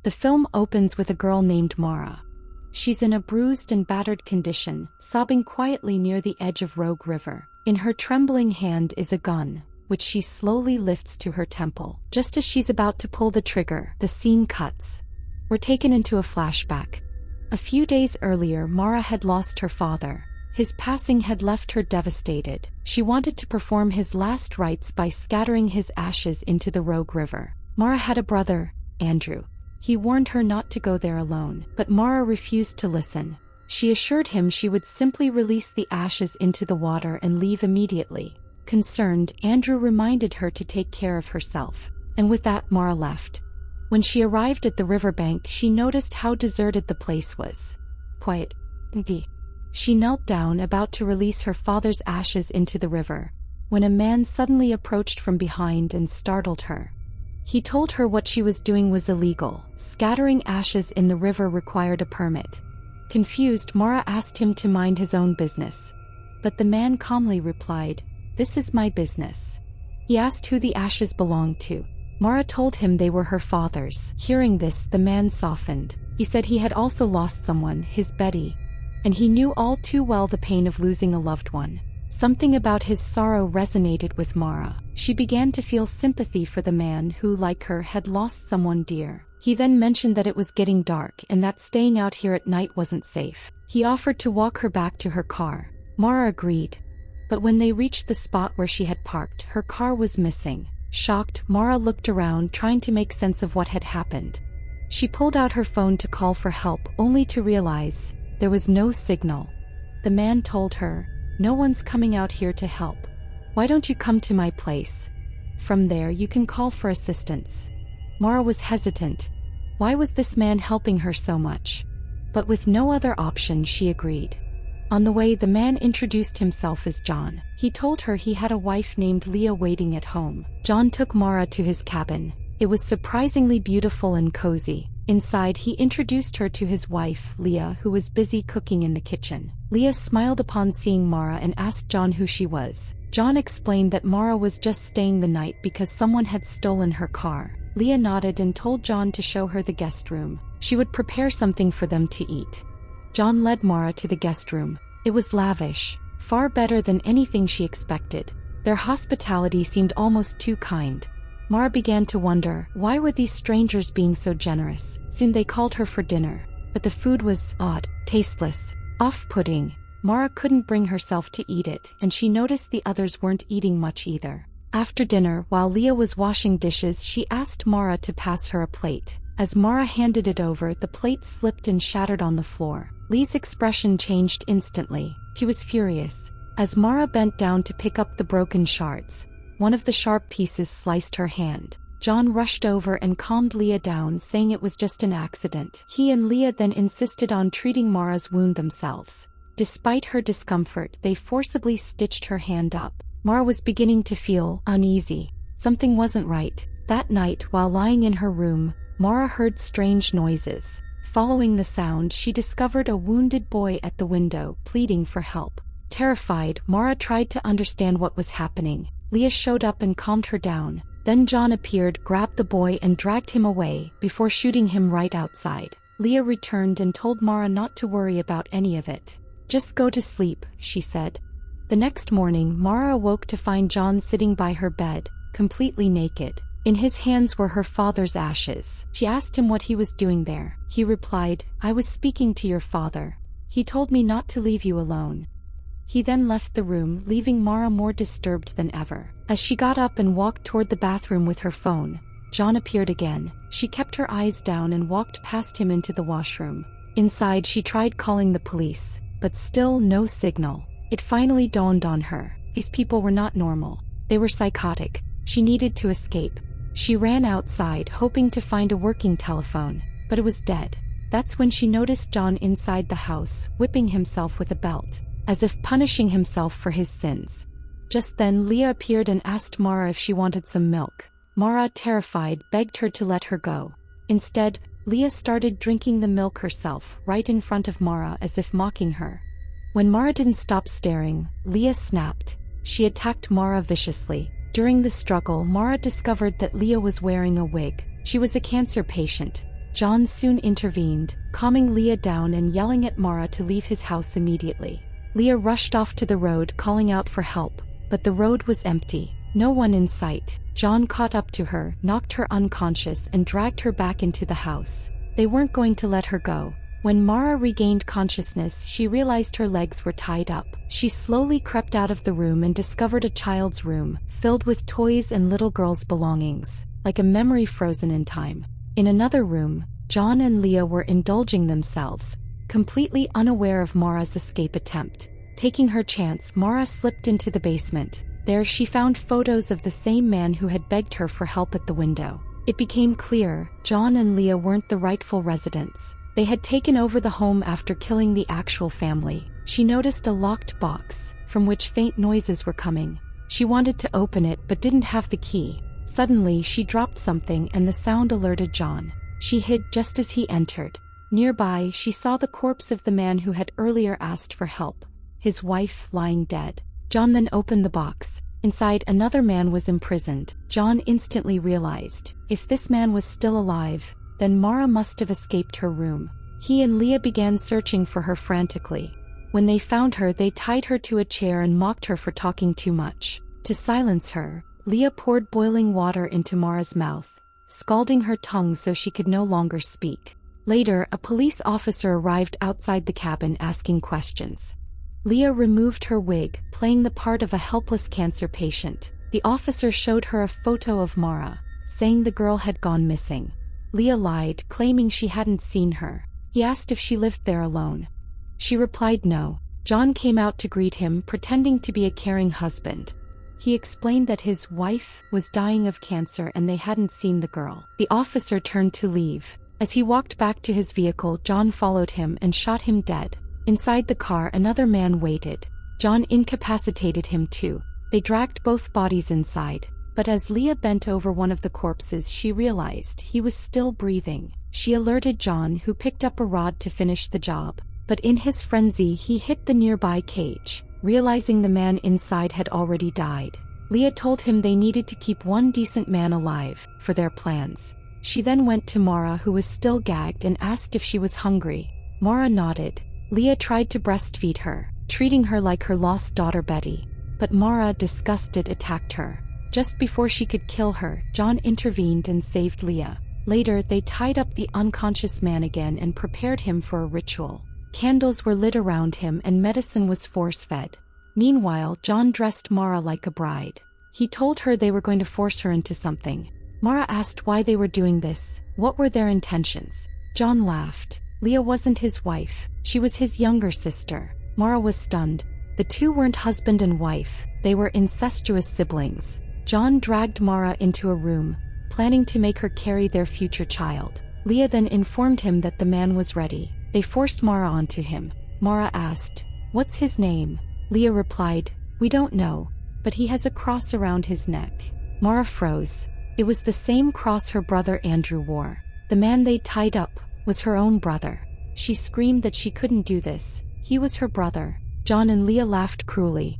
The film opens with a girl named Mara. She's in a bruised and battered condition, sobbing quietly near the edge of Rogue River. In her trembling hand is a gun, which she slowly lifts to her temple. Just as she's about to pull the trigger, the scene cuts. We're taken into a flashback. A few days earlier, Mara had lost her father. His passing had left her devastated. She wanted to perform his last rites by scattering his ashes into the Rogue River. Mara had a brother, Andrew. He warned her not to go there alone, but Mara refused to listen. She assured him she would simply release the ashes into the water and leave immediately. Concerned, Andrew reminded her to take care of herself. And with that, Mara left. When she arrived at the riverbank, she noticed how deserted the place was. Quiet. Empty. She knelt down, about to release her father's ashes into the river, when a man suddenly approached from behind and startled her. He told her what she was doing was illegal. Scattering ashes in the river required a permit. Confused, Mara asked him to mind his own business. But the man calmly replied, "This is my business." He asked who the ashes belonged to. Mara told him they were her father's. Hearing this, the man softened. He said he had also lost someone, his Betty, and he knew all too well the pain of losing a loved one. Something about his sorrow resonated with Mara. She began to feel sympathy for the man who, like her, had lost someone dear. He then mentioned that it was getting dark and that staying out here at night wasn't safe. He offered to walk her back to her car. Mara agreed. But when they reached the spot where she had parked, her car was missing. Shocked, Mara looked around, trying to make sense of what had happened. She pulled out her phone to call for help, only to realize there was no signal. The man told her, "No one's coming out here to help. Why don't you come to my place? From there you can call for assistance." Mara was hesitant. Why was this man helping her so much? But with no other option, she agreed. On the way, the man introduced himself as John. He told her he had a wife named Leah waiting at home. John took Mara to his cabin. It was surprisingly beautiful and cozy. Inside, he introduced her to his wife, Leah, who was busy cooking in the kitchen. Leah smiled upon seeing Mara and asked John who she was. John explained that Mara was just staying the night because someone had stolen her car. Leah nodded and told John to show her the guest room. She would prepare something for them to eat. John led Mara to the guest room. It was lavish, far better than anything she expected. Their hospitality seemed almost too kind. Mara began to wonder, why were these strangers being so generous? Soon they called her for dinner. But the food was odd, tasteless, off-putting. Mara couldn't bring herself to eat it, and she noticed the others weren't eating much either. After dinner, while Leah was washing dishes, she asked Mara to pass her a plate. As Mara handed it over, the plate slipped and shattered on the floor. Lee's expression changed instantly. He was furious. As Mara bent down to pick up the broken shards, one of the sharp pieces sliced her hand. John rushed over and calmed Leah down, saying it was just an accident. He and Leah then insisted on treating Mara's wound themselves. Despite her discomfort, they forcibly stitched her hand up. Mara was beginning to feel uneasy. Something wasn't right. That night, while lying in her room, Mara heard strange noises. Following the sound, she discovered a wounded boy at the window, pleading for help. Terrified, Mara tried to understand what was happening. Leah showed up and calmed her down. Then John appeared, grabbed the boy and dragged him away, before shooting him right outside. Leah returned and told Mara not to worry about any of it. "Just go to sleep," she said. The next morning, Mara awoke to find John sitting by her bed, completely naked. In his hands were her father's ashes. She asked him what he was doing there. He replied, "I was speaking to your father. He told me not to leave you alone." He then left the room, leaving Mara more disturbed than ever. As she got up and walked toward the bathroom with her phone, John appeared again. She kept her eyes down and walked past him into the washroom. Inside, she tried calling the police, but still no signal. It finally dawned on her. These people were not normal. They were psychotic. She needed to escape. She ran outside, hoping to find a working telephone, but it was dead. That's when she noticed John inside the house, whipping himself with a belt, as if punishing himself for his sins. Just then, Leah appeared and asked Mara if she wanted some milk. Mara, terrified, begged her to let her go. Instead, Leah started drinking the milk herself, right in front of Mara, as if mocking her. When Mara didn't stop staring, Leah snapped. She attacked Mara viciously. During the struggle, Mara discovered that Leah was wearing a wig. She was a cancer patient. John soon intervened, calming Leah down and yelling at Mara to leave his house immediately. Leah rushed off to the road calling out for help, but the road was empty. No one in sight. John caught up to her, knocked her unconscious and dragged her back into the house. They weren't going to let her go. When Mara regained consciousness, she realized her legs were tied up. She slowly crept out of the room and discovered a child's room, filled with toys and little girl's belongings, like a memory frozen in time. In another room, John and Leah were indulging themselves, completely unaware of Mara's escape attempt. Taking her chance, Mara slipped into the basement. There she found photos of the same man who had begged her for help at the window. It became clear, John and Leah weren't the rightful residents. They had taken over the home after killing the actual family. She noticed a locked box, from which faint noises were coming. She wanted to open it but didn't have the key. Suddenly she dropped something and the sound alerted John. She hid just as he entered. Nearby she saw the corpse of the man who had earlier asked for help, his wife lying dead. John then opened the box. Inside, another man was imprisoned. John instantly realized, if this man was still alive, then Mara must have escaped her room. He and Leah began searching for her frantically. When they found her, they tied her to a chair and mocked her for talking too much. To silence her, Leah poured boiling water into Mara's mouth, scalding her tongue so she could no longer speak. Later, a police officer arrived outside the cabin asking questions. Leah removed her wig, playing the part of a helpless cancer patient. The officer showed her a photo of Mara, saying the girl had gone missing. Leah lied, claiming she hadn't seen her. He asked if she lived there alone. She replied no. John came out to greet him, pretending to be a caring husband. He explained that his wife was dying of cancer and they hadn't seen the girl. The officer turned to leave. As he walked back to his vehicle, John followed him and shot him dead. Inside the car, another man waited. John incapacitated him too. They dragged both bodies inside. But as Leah bent over one of the corpses, she realized he was still breathing. She alerted John, who picked up a rod to finish the job. But in his frenzy, he hit the nearby cage. Realizing the man inside had already died, Leah told him they needed to keep one decent man alive for their plans. She then went to Mara, who was still gagged, and asked if she was hungry. Mara nodded. Leah tried to breastfeed her, treating her like her lost daughter Betty. But Mara, disgusted, attacked her. Just before she could kill her, John intervened and saved Leah. Later, they tied up the unconscious man again and prepared him for a ritual. Candles were lit around him and medicine was force-fed. Meanwhile, John dressed Mara like a bride. He told her they were going to force her into something. Mara asked why they were doing this. What were their intentions? John laughed. Leah wasn't his wife. She was his younger sister. Mara was stunned. The two weren't husband and wife. They were incestuous siblings. John dragged Mara into a room, planning to make her carry their future child. Leah then informed him that the man was ready. They forced Mara onto him. Mara asked, "What's his name?" Leah replied, "We don't know, but he has a cross around his neck." Mara froze. It was the same cross her brother Andrew wore. The man they tied up was her own brother. She screamed that she couldn't do this. He was her brother. John and Leah laughed cruelly.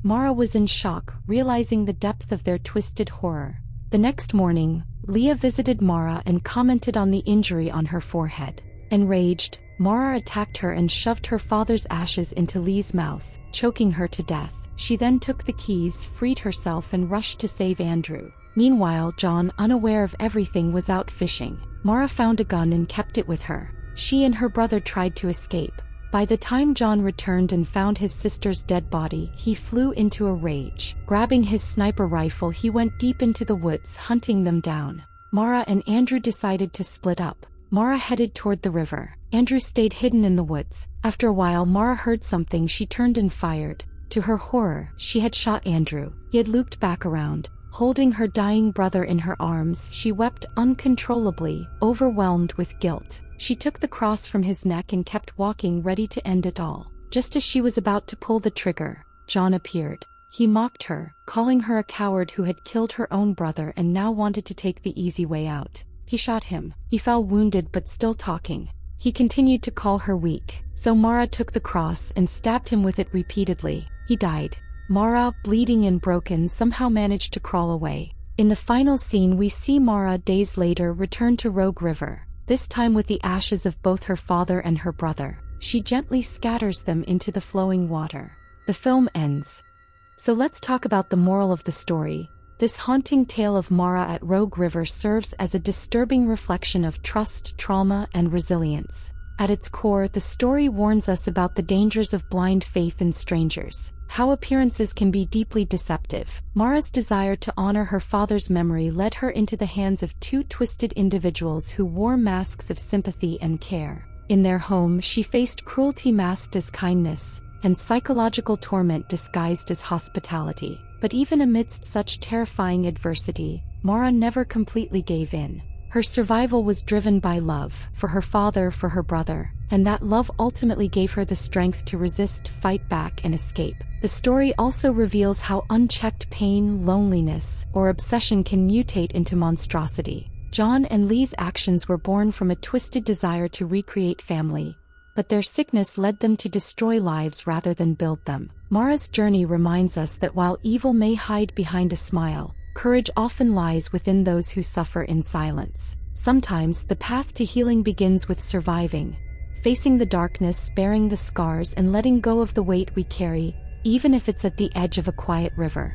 Mara was in shock, realizing the depth of their twisted horror. The next morning, Leah visited Mara and commented on the injury on her forehead. Enraged, Mara attacked her and shoved her father's ashes into Leah's mouth, choking her to death. She then took the keys, freed herself, and rushed to save Andrew. Meanwhile, John, unaware of everything, was out fishing. Mara found a gun and kept it with her. She and her brother tried to escape. By the time John returned and found his sister's dead body, he flew into a rage. Grabbing his sniper rifle, he went deep into the woods, hunting them down. Mara and Andrew decided to split up. Mara headed toward the river. Andrew stayed hidden in the woods. After a while, Mara heard something. She turned and fired. To her horror, she had shot Andrew. He had looped back around. Holding her dying brother in her arms, she wept uncontrollably, overwhelmed with guilt. She took the cross from his neck and kept walking, ready to end it all. Just as she was about to pull the trigger, John appeared. He mocked her, calling her a coward who had killed her own brother and now wanted to take the easy way out. He shot him. He fell wounded but still talking. He continued to call her weak. So Mara took the cross and stabbed him with it repeatedly. He died. Mara, bleeding and broken, somehow managed to crawl away. In the final scene, we see Mara days later return to Rogue River. this time with the ashes of both her father and her brother. She gently scatters them into the flowing water. The film ends. So let's talk about the moral of the story. This haunting tale of Mara at Rogue River serves as a disturbing reflection of trust, trauma, and resilience. At its core, the story warns us about the dangers of blind faith in strangers, how appearances can be deeply deceptive. Mara's desire to honor her father's memory led her into the hands of two twisted individuals who wore masks of sympathy and care. In their home, she faced cruelty masked as kindness, and psychological torment disguised as hospitality. But even amidst such terrifying adversity, Mara never completely gave in. Her survival was driven by love, for her father, for her brother, and that love ultimately gave her the strength to resist, fight back, and escape. The story also reveals how unchecked pain, loneliness, or obsession can mutate into monstrosity. John and Lee's actions were born from a twisted desire to recreate family, but their sickness led them to destroy lives rather than build them. Mara's journey reminds us that while evil may hide behind a smile, courage often lies within those who suffer in silence. Sometimes the path to healing begins with surviving, facing the darkness, bearing the scars, and letting go of the weight we carry, even if it's at the edge of a quiet river.